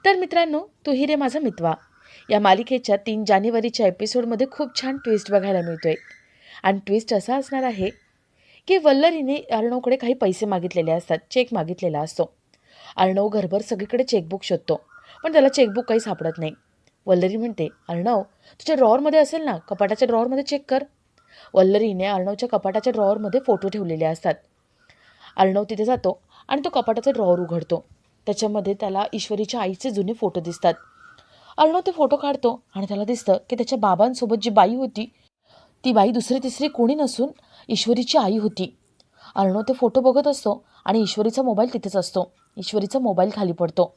तर मित्रांनो, तू ही रे माझा मितवा या मालिकेच्या 3 जानेवारीच्या एपिसोडमध्ये खूप छान ट्विस्ट बघायला मिळतोय. आणि ट्विस्ट असा असणार आहे की वल्लरीने अर्णवकडे काही पैसे मागितलेले असतात, चेक मागितलेला असतो. अर्णव घरभर सगळीकडे चेकबुक शोधतो, पण त्याला चेकबुक काही सापडत नाही. वल्लरी म्हणते, अर्णव तुझ्या ड्रॉवरमध्ये असेल ना, कपाटाच्या ड्रॉवरमध्ये चेक कर. वल्लरीने अर्णवच्या कपाटाच्या ड्रॉवरमध्ये फोटो ठेवलेले असतात. अर्णव तिथे जातो आणि तो कपाटाचा ड्रॉवर उघडतो. त्याच्यामध्ये त्याला ईश्वरीच्या आईचे जुने फोटो दिसतात. अर्णव ते फोटो काढतो आणि त्याला दिसतं की त्याच्या बाबांसोबत जी बाई होती ती बाई दुसरी तिसरी कोणी नसून ईश्वरीची आई होती. अर्णव ते फोटो बघत असतो आणि ईश्वरीचा मोबाईल तिथेच असतो. ईश्वरीचा मोबाईल खाली पडतो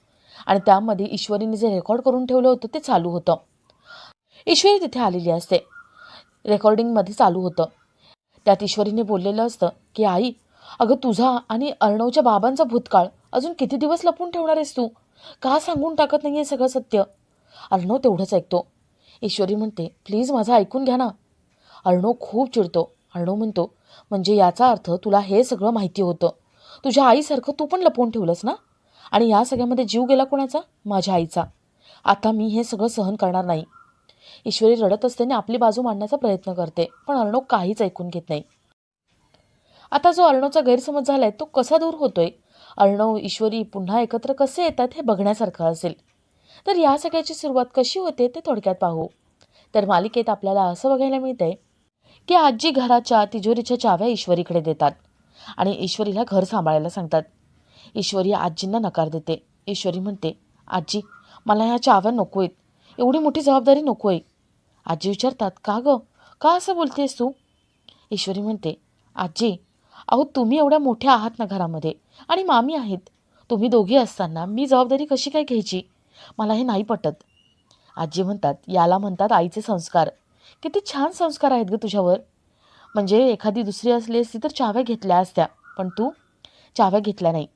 आणि त्यामध्ये ईश्वरीने जे रेकॉर्ड करून ठेवलं होतं ते चालू होतं. ईश्वरी तिथे आलेली असते. रेकॉर्डिंगमध्ये चालू होतं. त्यात ईश्वरीने बोललेलं असतं की आई, अगं तुझा आणि अर्णवच्या बाबांचा भूतकाळ अजून किती दिवस लपवून ठेवणार आहेस तू? का सांगून टाकत नाही आहे सगळं सत्य? अर्णव तेवढंच ऐकतो. ईश्वरी म्हणते, प्लीज माझं ऐकून घ्या ना. अर्णव खूप चिडतो. अर्णव म्हणतो, म्हणजे याचा अर्थ तुला हे सगळं माहिती होतं. तुझ्या आईसारखं तू पण लपवून ठेवलंस ना? आणि या सगळ्यामध्ये जीव गेला कोणाचा? माझ्या आईचा. आता मी हे सगळं सहन करणार नाही. ईश्वरी रडत असताना आपली बाजू मांडण्याचा प्रयत्न करते, पण अर्णव काहीच ऐकून घेत नाही. आता जो अर्णवचा गैरसमज झालाय तो कसा दूर होतोय? अर्णव ईश्वरी पुन्हा एकत्र कसे येतात हे बघण्यासारखं असेल. तर या सगळ्याची सुरुवात कशी होते ते थोडक्यात पाहू. तर मालिकेत आपल्याला असं बघायला मिळतंय की आजी घराच्या तिजोरीच्या चाव्या ईश्वरीकडे देतात आणि ईश्वरीला घर सांभाळायला सांगतात. ईश्वरी आजींना नकार देते. ईश्वरी म्हणते, आजी मला ह्या चाव्या नको आहेत, एवढी मोठी जबाबदारी नको आहे. आजी विचारतात, का गं, का असं बोलतेस तू? ईश्वरी म्हणते, आजी अहो तुम्ही एवढ्या मोठ्या आहात ना घरामध्ये आणि मामी आहेत. तुम्ही दोघी असताना मी जबाबदारी कशी काय घ्यायची? मला हे नाही पटत. आजी म्हणतात, याला म्हणतात आईचे संस्कार. किती छान संस्कार आहेत ग तुझ्यावर. म्हणजे एखादी दुसरी असली असती तर चाव्या घेतल्या असत्या, पण तू चाव्या घेतल्या नाही.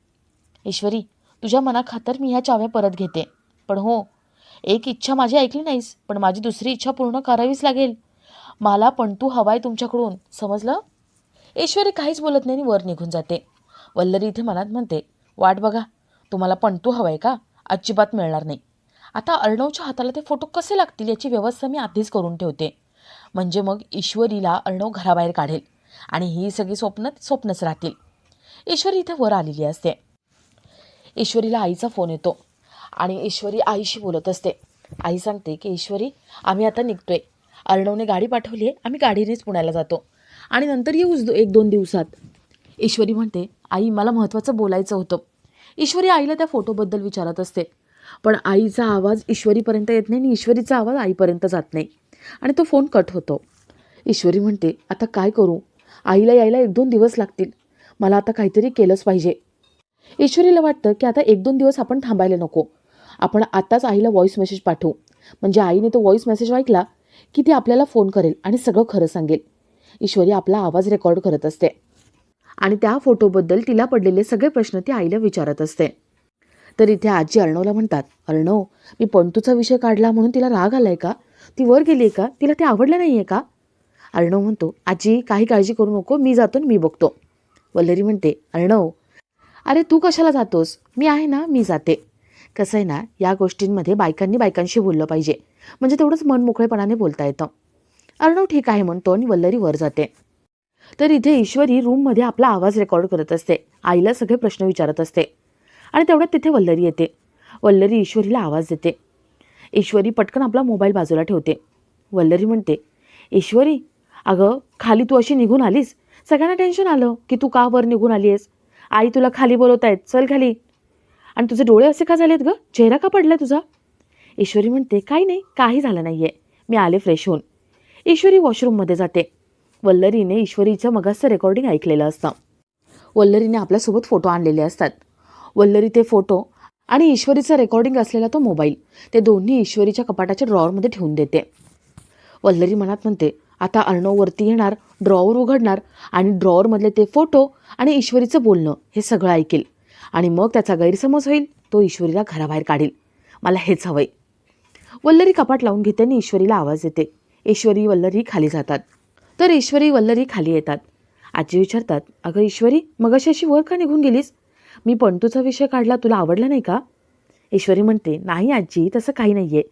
ईश्वरी तुझ्या मनाखातर मी ह्या चाव्या परत घेते. पण हो, एक इच्छा माझी ऐकली नाहीस, पण माझी दुसरी इच्छा पूर्ण करावीच लागेल. मला पण तू हवाय तुमच्याकडून, समजलं? ईश्वरी काहीच बोलत नाही आणि वर निघून जाते. वल्लरी इथे मनात म्हणते, वाट बघा, तुम्हाला पणतू हवाय का? अजिबात मिळणार नाही. आता अर्णवच्या हाताला ते फोटो कसे लागतील याची व्यवस्था मी आधीच करून ठेवते. म्हणजे मग ईश्वरीला अर्णव घराबाहेर काढेल आणि ही सगळी स्वप्नच राहतील. ईश्वरी इथे वर आलेली असते. ईश्वरीला आईचा फोन येतो आणि ईश्वरी आईशी बोलत असते. आई सांगते की ईश्वरी, आम्ही आता निघतोय. अर्णवने गाडी पाठवली आहे, आम्ही गाडीनेच पुण्याला जातो आणि नंतर येऊच 1-2 दिवसात. ईश्वरी म्हणते, आई मला महत्त्वाचं बोलायचं होतं. ईश्वरी आईला त्या फोटोबद्दल विचारत असते, पण आईचा आवाज ईश्वरीपर्यंत येत नाही आणि ईश्वरीचा आवाज आईपर्यंत जात नाही आणि तो फोन कट होतो. ईश्वरी म्हणते, आता काय करू? आईला यायला 1-2 दिवस लागतील. मला आता काहीतरी केलंच पाहिजे. ईश्वरीला वाटतं की आता 1-2 दिवस आपण थांबायला नको. आपण आत्ताच आईला व्हॉईस मेसेज पाठवू. म्हणजे आईने तो व्हॉईस मेसेज ऐकला की ती आपल्याला फोन करेल आणि सगळं खरं सांगेल. ईश्वरी आपला आवाज रेकॉर्ड करत असते आणि त्या फोटोबद्दल तिला पडलेले सगळे प्रश्न ती आईला विचारत असते. तर इथे आजी अर्णवला म्हणतात, अर्णव मी पंतूचा विषय काढला म्हणून तिला राग आलाय का? ती वर गेली आहे का? तिला ते आवडलं नाही आहे का? अर्णव म्हणतो, आजी काही काळजी करू नको, मी जातो मी बघतो. वल्लरी म्हणते, अर्णव अरे तू कशाला जातोस? मी आहे ना, मी जाते. कसं आहे ना, या गोष्टींमध्ये बायकांनी बायकांशी बोललं पाहिजे, म्हणजे तेवढंच मन मोकळेपणाने बोलता येतं. अर्णव ठीक आहे म्हणतो आणि वल्लरी वर जाते. तर इथे ईश्वरी रूममध्ये आपला आवाज रेकॉर्ड करत असते. आईला सगळे प्रश्न विचारत असते आणि तेवढ्यात तिथे वल्लरी येते. वल्लरी ईश्वरीला आवाज देते. ईश्वरी पटकन आपला मोबाईल बाजूला ठेवते. वल्लरी म्हणते, ईश्वरी अगं खाली तू अशी निघून आलीस, सगळ्यांना टेन्शन आलं की तू का वर निघून आली आहेस. आई तुला खाली बोलवत आहेत, चल खाली. आणि तुझे डोळे असे का झालेत गं? चेहरा का पडला तुझा? ईश्वरी म्हणते, काही नाही, काही झालं नाही आहे, मी आले फ्रेश होऊन. ईश्वरी वॉशरूममध्ये जाते. वल्लरीने ईश्वरीचं मगाचं रेकॉर्डिंग ऐकलेलं असतं. वल्लरीने आपल्यासोबत फोटो आणलेले असतात. वल्लरी ते फोटो आणि ईश्वरीचं रेकॉर्डिंग असलेला तो मोबाईल ते दोन्ही ईश्वरीच्या कपाटाच्या ड्रॉवरमध्ये ठेवून देते. वल्लरी मनात म्हणते, आता अर्णव वरती येणार, ड्रॉवर उघडणार आणि ड्रॉवरमधले ते फोटो आणि ईश्वरीचं बोलणं हे सगळं ऐकेल आणि मग त्याचा गैरसमज होईल, तो ईश्वरीला घराबाहेर काढेल. मला हेच हवंय. वल्लरी कपाट लावून घेते आणि ईश्वरीला आवाज देते. ईश्वरी वल्लरी खाली जातात. तर ईश्वरी वल्लरी खाली येतात. आजी विचारतात, अगं ईश्वरी मगाशी अशी वर का निघून गेलीस? मी पंतूचा विषय काढला, तुला आवडला नाही का? ईश्वरी म्हणते, नाही आजी, तसं काही नाही आहे.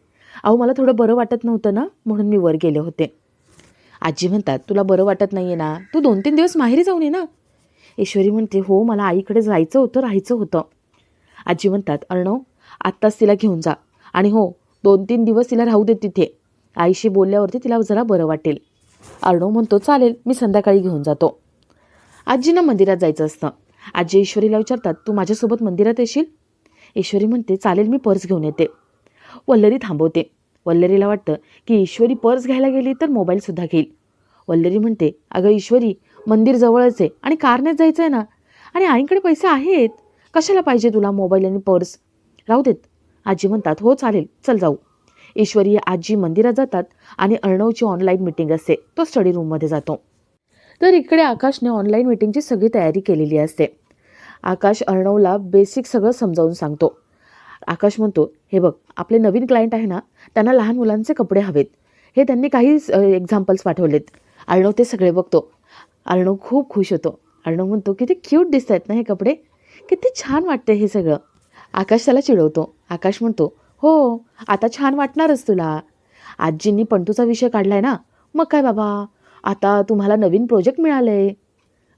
अहो मला थोडं बरं वाटत नव्हतं ना, म्हणून मी वर गेले होते. आजी म्हणतात, तुला बरं वाटत नाही आहे ना, तू 2-3 दिवस माहेरी जाऊन ये ना. ईश्वरी म्हणते, हो मला आईकडे जायचं होतं, राहायचं होतं. आजी म्हणतात, अर्णव आत्ताच तिला घेऊन जा आणि हो 2-3 दिवस तिला राहू दे तिथे. आईशी बोलल्यावरती तिला जरा बरं वाटेल. अर्णव म्हणतो, चालेल, मी संध्याकाळी घेऊन जातो. आजींना मंदिरात जायचं असतं. आजी ईश्वरीला विचारतात, तू माझ्यासोबत मंदिरात येशील? ईश्वरी म्हणते, चालेल, मी पर्स घेऊन येते. वल्लरी थांबवते. वल्लरीला वाटतं की ईश्वरी पर्स घ्यायला गेली तर मोबाईलसुद्धा घेईल. वल्लरी म्हणते, अगं ईश्वरी, मंदिर जवळच आहे आणि कारनेच जायचं आहे ना, आणि आईकडे पैसे आहेत, कशाला पाहिजे तुला मोबाईल आणि पर्स? राहू देत. आजी म्हणतात, हो चालेल, चल जाऊ. ईश्वरी आजी मंदिरात जातात आणि अर्णवची ऑनलाईन मीटिंग असते. तो स्टडी रूममध्ये जातो. तर इकडे आकाशने ऑनलाईन मीटिंगची सगळी तयारी केलेली असते. आकाश अर्णवला बेसिक सगळं समजावून सांगतो. आकाश म्हणतो, हे बघ, आपले नवीन क्लायंट आहे ना, त्यांना लहान मुलांचे कपडे हवेत. हे त्यांनी काही एक्झाम्पल्स पाठवलेत. अर्णव ते सगळे बघतो. अर्णव खूप खुश होतो. अर्णव म्हणतो, किती क्यूट दिसत आहेत ना हे कपडे, किती छान वाटते हे सगळं. आकाश त्याला चिडवतो. आकाश म्हणतो, हो आता छान वाटणारच तुला. आजींनी पंटूचा विषय काढलाय ना, मग काय बाबा, आता तुम्हाला नवीन प्रोजेक्ट मिळाले.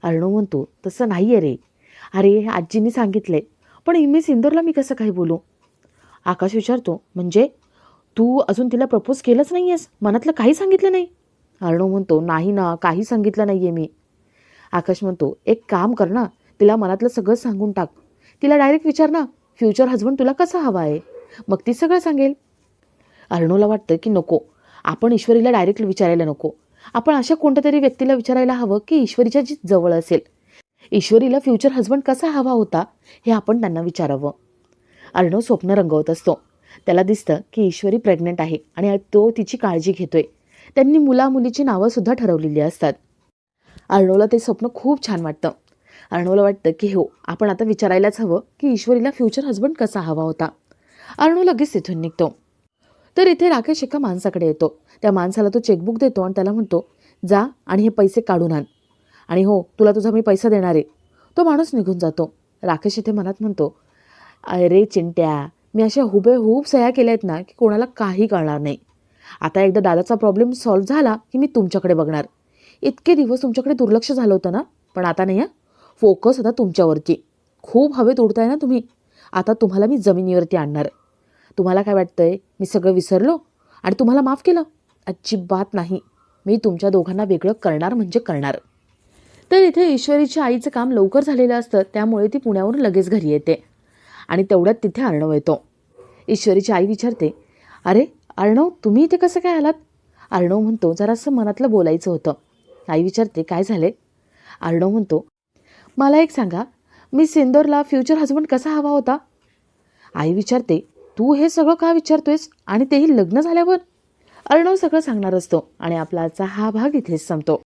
अर्णव म्हणतो, तसं नाही आहे रे. अरे आजींनी सांगितले, पण मिस इंदोरला मी कसं काही बोलू? आकाश विचारतो, म्हणजे तू अजून तिला प्रपोज केलंच नाही आहेस, मनातलं काही सांगितलं नाही? अर्णव म्हणतो, नाही ना, काही सांगितलं नाही आहे मी. आकाश म्हणतो, एक काम कर ना, तिला मनातलं सगळं सांगून टाक. तिला डायरेक्ट विचार ना, फ्युचर हजबंड तुला कसा हवा आहे, मग ती सगळं सांगेल. अर्णवला वाटतं की नको, आपण ईश्वरीला डायरेक्ट विचारायला नको. आपण अशा कोणत्या तरी व्यक्तीला विचारायला हवं की ईश्वरीच्या जी जवळ असेल. ईश्वरीला फ्युचर हजबंड कसा हवा होता हे आपण त्यांना विचारावं. अर्णव स्वप्न रंगवत असतो. त्याला दिसतं की ईश्वरी प्रेग्नंट आहे आणि तो तिची काळजी घेतोय. त्यांनी मुलामुलीची नावंसुद्धा ठरवलेली असतात. अर्णवला ते स्वप्न खूप छान वाटतं. अर्णवला वाटतं की हो, आपण आता विचारायलाच हवं की ईश्वरीला फ्युचर हजबंड कसा हवा होता. अर्णव लगेच तिथून निघतो. तर इथे राकेश एका माणसाकडे येतो. त्या माणसाला तो चेकबुक देतो आणि त्याला म्हणतो, जा आणि हे पैसे काढून आण, आणि हो तुला तुझा मी पैसा देणार आहे. तो माणूस निघून जातो. राकेश इथे मनात म्हणतो, अरे चिंट्या, मी अशा हुबेहूब सह्या केल्या आहेत ना की कोणाला काही कळणार नाही. आता एकदा दादाचा प्रॉब्लेम सॉल्व्ह झाला की मी तुमच्याकडे बघणार. इतके दिवस तुमच्याकडे दुर्लक्ष झालं होतं ना, पण आता नाही. फोकस आता तुमच्यावरती. खूप हवेत उडताय ना तुम्ही. आता तुम्हाला मी जमिनीवरती आणणार. तुम्हाला काय वाटतंय, मी सगळं विसरलो आणि तुम्हाला माफ केलं? अजिबात नाही. मी तुमच्या दोघांना वेगळं करणार म्हणजे करणार. तर इथे ईश्वरीच्या आईचं काम लवकर झालेलं असतं, त्यामुळे ती पुण्यावरून लगेच घरी येते आणि तेवढ्यात तिथे अर्णव येतो. ईश्वरीची आई विचारते, अरे अर्णव, तुम्ही इथे कसं काय आलात? अर्णव म्हणतो, जरासं मनातलं बोलायचं होतं. आई विचारते, काय झाले? अर्णव म्हणतो, मला एक सांगा, मी सिंदोरला फ्युचर हजबंड कसा हवा होता? आई विचारते, तू हे सगळं का विचारतोयस, आणि तेही लग्न झाल्यावर? अर्णव सगळं सांगणार असतो आणि आपला आजचा हा भाग इथेच संपतो.